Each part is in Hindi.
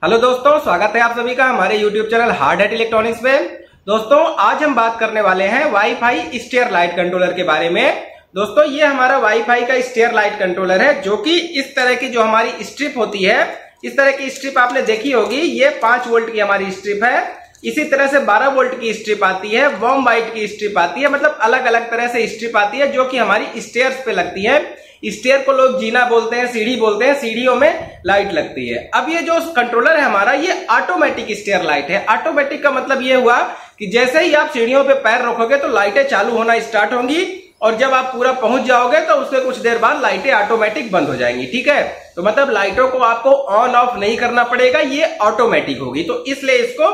हेलो दोस्तों, स्वागत है आप सभी का हमारे YouTube channel hard hat electronics में। दोस्तों आज हम बात करने वाले हैं वाईफाई स्टेयर लाइट कंट्रोलर के बारे में। दोस्तों ये हमारा वाईफाई का स्टेयर लाइट कंट्रोलर है, जो कि इस तरह की जो हमारी स्ट्रिप होती है, इस तरह की स्ट्रिप आपने देखी होगी। ये 5 वोल्ट की हमारी स्ट्रिप है। इसी तरह से 12 वोल्ट की स्ट्रिप आती है, वार्म वाइट की स्ट्रिप आती है, मतलब अलग अलग तरह से स्ट्रिप आती है जो कि हमारी स्टेयर्स पे लगती है। स्टेयर को लोग जीना बोलते हैं, सीढ़ी बोलते हैं, सीढ़ियों में लाइट लगती है। अब ये जो कंट्रोलर है हमारा, ये ऑटोमेटिक स्टेयर लाइट है। ऑटोमेटिक का मतलब ये हुआ कि जैसे ही आप सीढ़ियों पे पैर रखोगे तो लाइटें चालू होना स्टार्ट होंगी, और जब आप पूरा पहुंच जाओगे तो उसके कुछ देर बाद लाइटें ऑटोमेटिक बंद हो जाएंगी। ठीक है, तो मतलब लाइटों को आपको ऑन ऑफ नहीं करना पड़ेगा, ये ऑटोमेटिक होगी, तो इसलिए इसको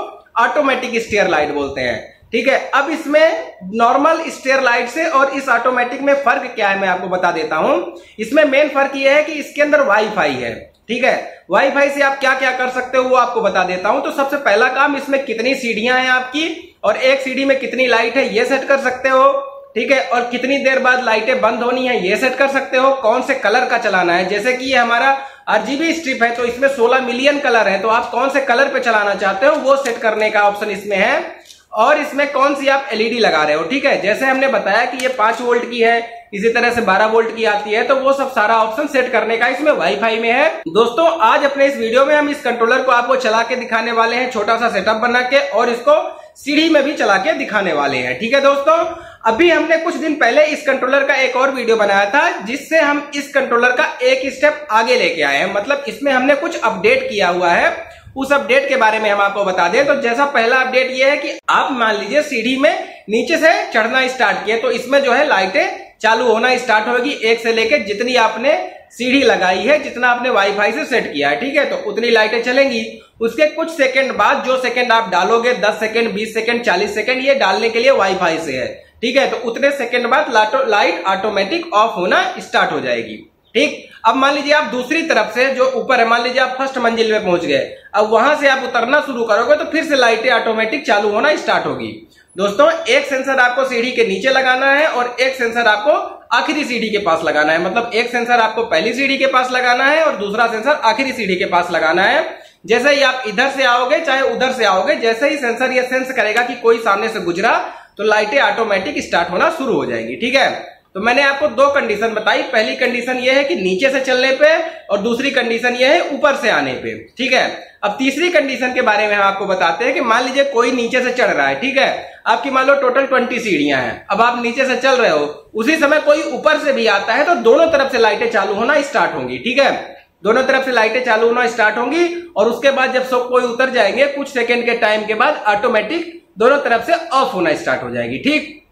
ऑटोमेटिक स्टेयर लाइट बोलते हैं। ठीक है, अब इसमें नॉर्मल स्टेयर लाइट से और इस ऑटोमेटिक में फर्क क्या है मैं आपको बता देता हूं। इसमें मेन फर्क यह है कि इसके अंदर वाईफाई है। ठीक है, वाईफाई से आप क्या क्या कर सकते हो वो आपको बता देता हूं। तो सबसे पहला काम, इसमें कितनी सीढ़ियां हैं आपकी और एक सीढ़ी में कितनी लाइट है ये सेट कर सकते हो। ठीक है, और कितनी देर बाद लाइटें बंद होनी है ये सेट कर सकते हो। कौन से कलर का चलाना है, जैसे कि ये हमारा RGB स्ट्रिप है तो इसमें 16 मिलियन कलर है, तो आप कौन से कलर पे चलाना चाहते हो वो सेट करने का ऑप्शन इसमें है। और इसमें कौन सी आप LED लगा रहे हो। ठीक है, जैसे हमने बताया कि ये 5 वोल्ट की है, इसी तरह से 12 वोल्ट की आती है, तो वो सब सारा ऑप्शन सेट करने का इसमें वाईफाई में है। दोस्तों आज अपने इस वीडियो में हम इस कंट्रोलर को आपको चला के दिखाने वाले हैं, छोटा सा सेटअप बना के, और इसको सीढ़ी में भी चला के दिखाने वाले हैं। ठीक है दोस्तों, अभी हमने कुछ दिन पहले इस कंट्रोलर का एक और वीडियो बनाया था, जिससे हम इस कंट्रोलर का एक स्टेप आगे लेके आए हैं। मतलब इसमें हमने कुछ अपडेट किया हुआ है, उस अपडेट के बारे में हम आपको बता दें। तो जैसा पहला अपडेट ये है कि आप मान लीजिए सीढ़ी में नीचे से चढ़ना स्टार्ट किए, तो इसमें जो है लाइटें चालू होना स्टार्ट होगी। 1 से लेकर जितनी आपने सीढ़ी लगाई है, जितना आपने वाईफाई से सेट किया है, ठीक है, तो उतनी लाइटें चलेंगी। उसके कुछ सेकंड बाद जो सेकंड आप डालोगे, 10 सेकंड, 20 सेकंड, 40 सेकंड, ये डालने के लिए वाईफाई से है। ठीक है, तो उतने सेकंड बाद लाइट ऑटोमेटिक ऑफ होना स्टार्ट हो जाएगी। ठीक, अब मान लीजिए आप दूसरी तरफ से जो ऊपर है, मान लीजिए आप फर्स्ट मंजिल में पहुंच गए, अब वहां से आप उतरना शुरू करोगे तो फिर से लाइटें ऑटोमेटिक चालू होना स्टार्ट होगी। दोस्तों एक सेंसर आपको सीढ़ी के नीचे लगाना है और एक सेंसर आपको आखिरी सीढ़ी के पास लगाना है। मतलब एक सेंसर आपको पहली सीढ़ी के पास लगाना है और दूसरा सेंसर आखिरी सीढ़ी के पास लगाना है। जैसे ही आप इधर से आओगे चाहे उधर से आओगे, जैसे ही सेंसर ये सेंस करेगा कि कोई सामने से गुजरा, तो लाइटें ऑटोमेटिक स्टार्ट होना शुरू हो जाएंगी। ठीक है, तो मैंने आपको 2 कंडीशन बताई। पहली कंडीशन ये है कि नीचे से चलने पे, और दूसरी कंडीशन ये है ऊपर से आने पे। ठीक है, अब तीसरी कंडीशन के बारे में हम आपको बताते हैं कि मान लीजिए कोई नीचे से चढ़ रहा है। ठीक है, आपकी मान लो टोटल 20 सीढ़ियां हैं, अब आप नीचे से चल रहे हो, उसी समय कोई ऊपर से भी आता है, तो दोनों तरफ से लाइटें चालू होना स्टार्ट होंगी। ठीक है, दोनों तरफ से लाइटें चालू होना स्टार्ट होंगी, और उसके बाद जब सब कोई उतर जाएंगे, कुछ सेकेंड के टाइम के बाद ऑटोमेटिक दोनों तरफ से ऑफ होना स्टार्ट हो जाएगी। ठीक,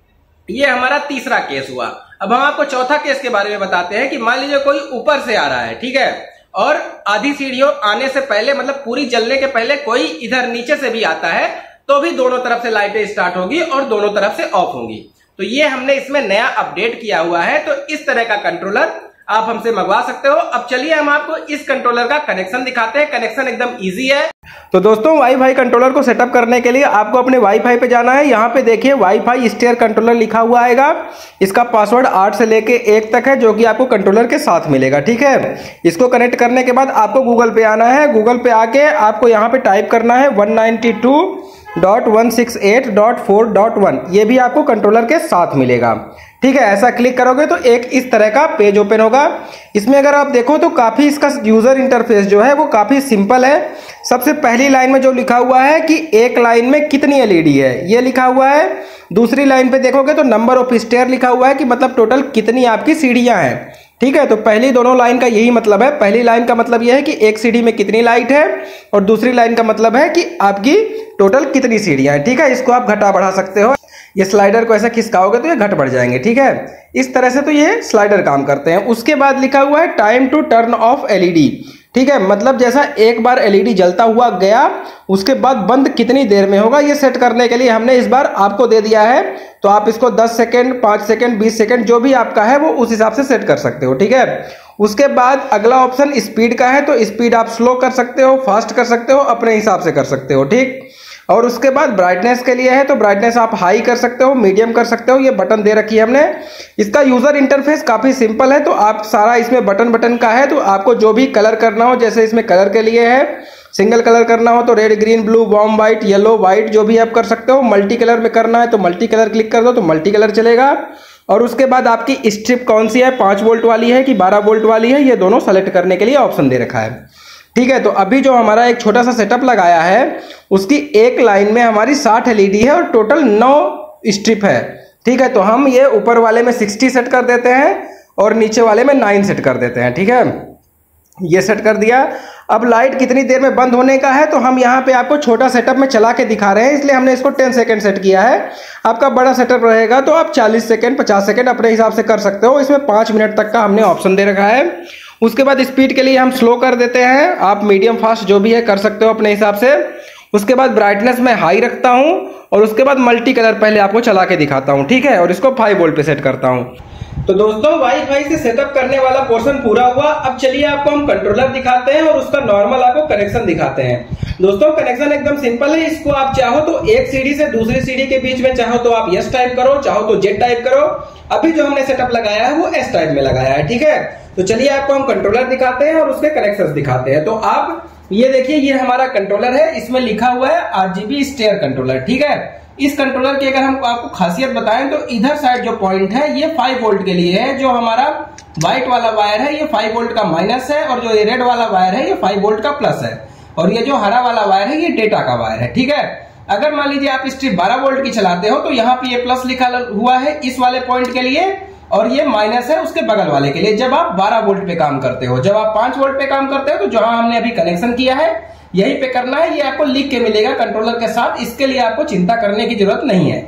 ये हमारा तीसरा केस हुआ। अब हम आपको चौथा केस के बारे में बताते हैं कि मान लीजिए कोई ऊपर से आ रहा है, ठीक है, और आधी सीढ़ियों आने से पहले, मतलब पूरी जलने के पहले कोई इधर नीचे से भी आता है, तो भी दोनों तरफ से लाइटें स्टार्ट होगी और दोनों तरफ से ऑफ होंगी। तो ये हमने इसमें नया अपडेट किया हुआ है। तो इस तरह का कंट्रोलर आप हमसे मंगवा सकते हो। अब चलिए हम आपको इस कंट्रोलर का कनेक्शन दिखाते हैं। कनेक्शन एकदम इजी है। तो दोस्तों वाईफाई कंट्रोलर को सेटअप करने के लिए आपको अपने वाईफाई पे जाना है। यहाँ पे देखिए वाईफाई स्टेयर कंट्रोलर लिखा हुआ आएगा। इसका पासवर्ड 8 से लेके 1 तक है, जो कि आपको कंट्रोलर के साथ मिलेगा। ठीक है, इसको कनेक्ट करने के बाद आपको गूगल पे आना है। गूगल पे आके आपको यहाँ पे टाइप करना है 192.168.4.1। ये भी आपको कंट्रोलर के साथ मिलेगा। ठीक है, ऐसा क्लिक करोगे तो एक इस तरह का पेज ओपन होगा। इसमें अगर आप देखो तो काफी इसका यूजर इंटरफेस जो है वो काफी सिंपल है। सबसे पहली लाइन में जो लिखा हुआ है कि एक लाइन में कितनी LED है, ये लिखा हुआ है। दूसरी लाइन पे देखोगे तो नंबर ऑफ स्टेयर लिखा हुआ है कि मतलब टोटल कितनी आपकी सीढ़ियां हैं। ठीक है, तो पहली दोनों लाइन का यही मतलब है। पहली लाइन का मतलब यह है कि एक सीढ़ी में कितनी लाइट है, और दूसरी लाइन का मतलब है कि आपकी टोटल कितनी सीढ़ियां हैं। ठीक है, इसको आप घटा बढ़ा सकते हो। ये स्लाइडर को ऐसा खिसकाओगे तो ये घट बढ़ जाएंगे। ठीक है, इस तरह से तो ये स्लाइडर काम करते हैं। उसके बाद लिखा हुआ है time to turn off LED। ठीक है, मतलब जैसा एक बार LED जलता हुआ गया, उसके बाद बंद कितनी देर में होगा, ये सेट करने के लिए हमने इस बार आपको दे दिया है। तो आप इसको 10 सेकंड, 5 सेकंड, 20 सेकंड जो भी आपका है वो उस हिसाब से सेट कर सकते हो। ठीक है, उसके बाद अगला ऑप्शन स्पीड का है, तो स्पीड आप स्लो कर सकते हो, फास्ट कर सकते हो, अपने हिसाब से कर सकते हो। ठीक, और उसके बाद ब्राइटनेस के लिए है, तो ब्राइटनेस आप हाई कर सकते हो, मीडियम कर सकते हो, ये बटन दे रखी है हमने। इसका यूजर इंटरफेस काफी सिंपल है, तो आप सारा इसमें बटन का है, तो आपको जो भी कलर करना हो, जैसे इसमें कलर के लिए है सिंगल कलर करना हो तो red green blue warm white yellow white जो भी आप कर सकते हो। मल्टी कलर में करना है तो मल्टी कलर क्लिक कर दो तो मल्टी कलर चलेगा। और उसके बाद आपकी स्ट्रिप कौन सी है, 5 वोल्ट वाली है कि 12 वोल्ट वाली है, ये दोनों सेलेक्ट करने के लिए ऑप्शन दे रखा है। ठीक है, तो अभी जो हमारा एक छोटा सा सेटअप लगाया है उसकी एक लाइन में हमारी 60 एलईडी है और टोटल 9 स्ट्रिप है। ठीक है, तो हम ये ऊपर वाले में 60 सेट कर देते हैं और नीचे वाले में 9 सेट कर देते हैं। ठीक है, ये सेट कर दिया। अब लाइट कितनी देर में बंद होने का है तो हम यहाँ पे आपको छोटा सेटअप में चला के दिखा रहे हैं, इसलिए हमने इसको 10 सेकंड सेट किया है। आपका बड़ा सेटअप रहेगा तो आप 40 सेकंड 50 सेकंड अपने हिसाब से कर सकते हो। इसमें 5 मिनट तक का हमने ऑप्शन दे रखा है। उसके बाद स्पीड के लिए हम स्लो कर देते हैं, आप मीडियम फास्ट जो भी है कर सकते हो अपने हिसाब से। उसके बाद ब्राइटनेस मैं हाई रखता हूं और उसके बाद मल्टी कलर पहले आपको चला के दिखाता हूं। ठीक है, और इसको 5 वोल्ट पे सेट करता हूं। तो दोस्तों वाईफाई से सेटअप करने वाला पोर्शन पूरा हुआ। अब चलिए आपको हम कंट्रोलर दिखाते हैं और उसका नॉर्मल आपको कनेक्शन दिखाते हैं। दोस्तों कनेक्शन एकदम सिंपल है। इसको आप चाहो तो एक सीडी से दूसरी सीडी के बीच में चाहो तो आप यस टाइप करो, चाहो तो जेड टाइप करो। अभी जो हमने सेटअप लगाया है वो एस टाइप में लगाया है। ठीक है, तो चलिए आपको हम कंट्रोलर दिखाते हैं और उसके कनेक्शन दिखाते हैं। तो आप ये देखिए, ये हमारा कंट्रोलर है, इसमें लिखा हुआ है RGB स्टेयर कंट्रोलर। ठीक है, इस कंट्रोलर की अगर हम आपको खासियत बताएं तो इधर साइड जो पॉइंट है ये 5 वोल्ट के लिए है। जो हमारा व्हाइट वाला वायर है ये 5 वोल्ट का माइनस है और जो ये रेड वाला वायर है ये 5 वोल्ट का प्लस है और ये जो हरा वाला वायर है ये डेटा का वायर है। ठीक है, अगर मान लीजिए आप स्ट्रिप 12 वोल्ट की चलाते हो तो यहाँ पे ये प्लस लिखा हुआ है इस वाले पॉइंट के लिए और ये माइनस है उसके बगल वाले के लिए जब आप 12 वोल्ट पे काम करते हो। जब आप 5 वोल्ट पे काम करते हो तो जहां हमने अभी कनेक्शन किया है यही पे करना है। ये आपको लिख के मिलेगा कंट्रोलर के साथ, इसके लिए आपको चिंता करने की जरूरत नहीं है।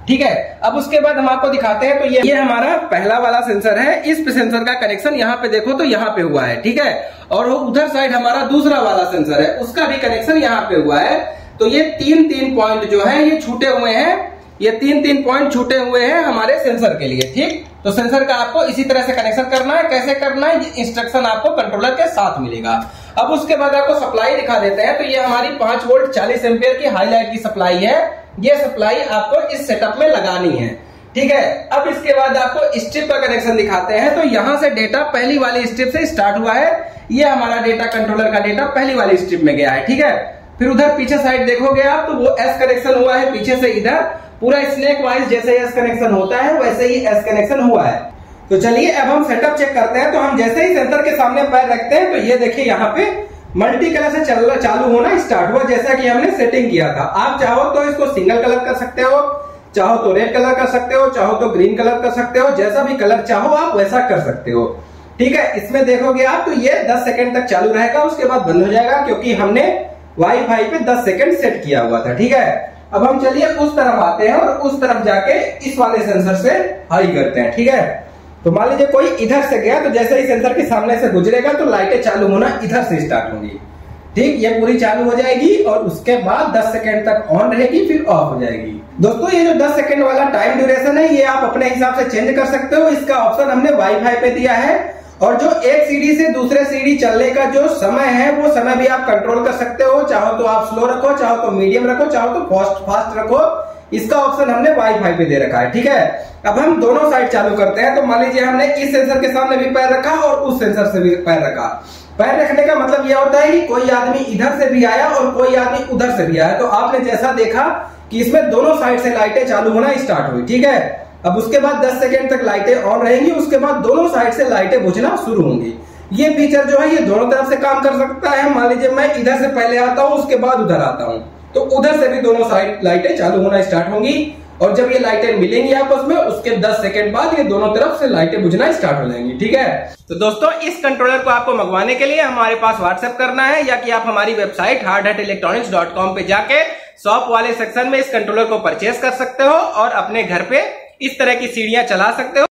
ठीक है, अब उसके बाद हम आपको दिखाते हैं। तो ये हमारा पहला वाला सेंसर है। इस सेंसर का कनेक्शन यहाँ पे देखो तो यहाँ पे हुआ है। ठीक है, और वो उधर साइड हमारा दूसरा वाला सेंसर है, उसका भी कनेक्शन यहाँ पे हुआ है। तो ये 3 पॉइंट जो है ये छूटे हुए हैं, ये 3 पॉइंट छूटे हुए हैं हमारे सेंसर के लिए। ठीक, तो सेंसर का आपको इसी तरह से कनेक्शन करना है। कैसे करना है, इंस्ट्रक्शन आपको कंट्रोलर के साथ मिलेगा। अब उसके बाद आपको सप्लाई दिखा देते हैं। तो ये हमारी 5 वोल्ट 40 एम्पियर की हाईलाइट की सप्लाई है। ये सप्लाई आपको इस सेटअप में लगानी है। ठीक है, अब इसके बाद आपको स्ट्रिप का कनेक्शन दिखाते हैं। तो यहां से डेटा पहली वाली स्ट्रिप से स्टार्ट हुआ है। ये हमारा डेटा कंट्रोलर का डेटा पहली वाली स्ट्रिप में गया है। ठीक है, फिर उधर पीछे साइड देखोगे आप तो वो एस कनेक्शन हुआ है पीछे से इधर, पूरा स्नेक वाइज जैसे एस कनेक्शन होता है वैसे ही एस कनेक्शन हुआ है। तो चलिए अब हम सेटअप चेक करते हैं। तो हम जैसे ही सेंसर के सामने पैर रखते हैं तो ये देखिए यहाँ पे मल्टी कलर से चालू होना स्टार्ट हुआ जैसा कि हमने सेटिंग किया था। आप चाहो तो इसको सिंगल कलर कर सकते हो, चाहो तो रेड कलर कर सकते हो, चाहो तो ग्रीन कलर कर सकते हो, जैसा भी कलर चाहो आप वैसा कर सकते हो। ठीक है, इसमें देखोगे आप तो ये 10 सेकंड तक चालू रहेगा, उसके बाद बंद हो जाएगा क्योंकि हमने वाईफाई पे 10 सेकंड सेट किया हुआ था। ठीक है, अब हम चलिए उस तरफ आते हैं और उस तरफ जाके इस वाले सेंसर से हाई करते हैं। ठीक है, तो मान लीजिए कोई इधर से गया तो जैसे ही सेंसर के सामने से गुजरेगा तो लाइटें चालू होना इधर से स्टार्ट होंगी। ठीक, ये पूरी चालू हो जाएगी और उसके बाद 10 सेकंड तक ऑन रहेगी फिर ऑफ हो जाएगी। दोस्तों ये जो 10 सेकंड वाला टाइम ड्यूरेशन है ये आप अपने हिसाब से चेंज कर सकते हो। इसका ऑप्शन हमने वाईफाई पे दिया है और जो एक सीडी से दूसरे सीडी चलने का जो समय है वो समय भी आप कंट्रोल कर सकते हो। चाहो तो आप स्लो रखो, चाहो तो मीडियम रखो, चाहो तो फास्ट रखो। इसका ऑप्शन हमने वाईफाई पे दे रखा है। ठीक है, अब हम दोनों साइड चालू करते हैं। तो मान लीजिए हमने इस सेंसर के सामने भी पैर रखा और उस सेंसर से भी पैर रखा। पैर रखने का मतलब यह होता है कि कोई आदमी इधर से भी आया और कोई आदमी उधर से भी आया। तो आपने जैसा देखा कि इसमें दोनों साइड से लाइटें चालू होना स्टार्ट हुई। ठीक है, अब उसके बाद 10 सेकंड तक लाइटें ऑन रहेंगी, उसके बाद दोनों साइड से लाइटें बुझना शुरू होंगी। ये फीचर जो है ये दोनों तरफ से काम कर सकता है। मान लीजिए मैं इधर से पहले आता हूं उसके बाद उधर आता हूं तो उधर से भी दोनों साइड लाइटें चालू होना स्टार्ट होंगी और जब ये लाइटें मिलेंगी आपस में उसके 10 सेकंड बाद ये दोनों तरफ से लाइटें बुझना स्टार्ट हो जाएंगी। ठीक है, तो दोस्तों इस कंट्रोलर को आपको मंगवाने के लिए हमारे पास व्हाट्सएप करना है या कि आप हमारी वेबसाइट hardhatelectronics.com पे जाके शॉप वाले सेक्शन में इस कंट्रोलर को परचेज कर सकते हो और अपने घर पे इस तरह की सीढ़ियां चला सकते हो।